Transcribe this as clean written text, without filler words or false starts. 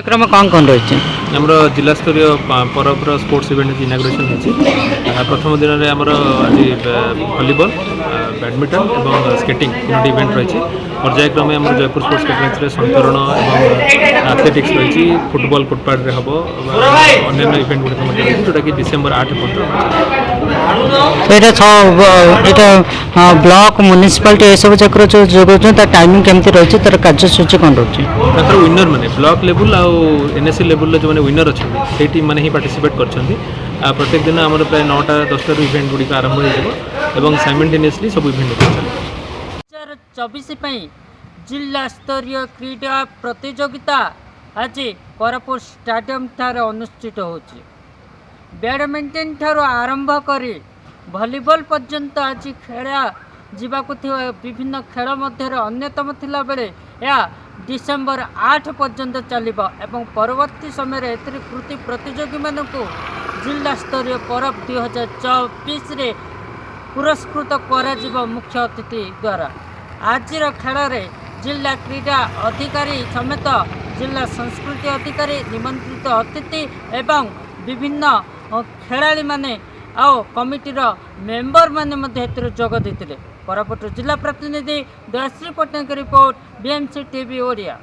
कार्यक्रम कौन रही आमर जिला स्तरीय परबर स्पोर्ट्स इवेंट इनाग्रेशन होती प्रथम दिन में आमर आज भलीबल बैडमिंटन और स्केटिंग तीनो इवेंट रही पर्यायक्रमे आम जयपुर स्पोर्ट्स कम्प्लेक्स संतरण और एथलेटिक्स रही फुटबॉल फुटपाथ हम अन्य इवेंट गुड़िक जोटा कि डिसेम्बर 8 ब्लॉक म्युनिसिपालिटी ये सब जाकर जो जोगाऊँ टाइमिंग केमती रही तार कार्यसूची कौन रही विनर मैंने ब्लॉक लेवल आउ एनएससी लेवल जो मैंने विनर अच्छा से टीम मैंने पार्टिसिपेट कर प्रत्येक दिन आम प्राय 9टा 10टार इवेंट गुड़िक आरंभ हो साइमल्टेनियसली सब इवेंट 2024 जिला स्तरीय क्रीडा प्रतियोगिता आज कोरापुट स्टाडियम ठारे अनुष्ठित होची। बैडमिंटन ठारो आरंभ करी भलीबॉल पर्यंत आज खेला जीवाकु विभिन्न खेल मध्य अन्यतम थिला बेले या डिसेम्बर 8 पर्यंत चलिबा एवं परवर्ती समय कृति प्रतियोगी मानकु जिला स्तरीय परब 2024 रे पुरस्कृत करा मुख्य अतिथि द्वारा आज खेल जिला क्रीडा अधिकारी समेत जिला संस्कृति अधिकारी निमंत्रित अतिथि एवं विभिन्न खेलाड़ी माने आओ कमिटीर मेंबर माने जोग देते। कोरापुट जिला प्रतिनिधि Dayashree Pattnaik report BMC TV Odia.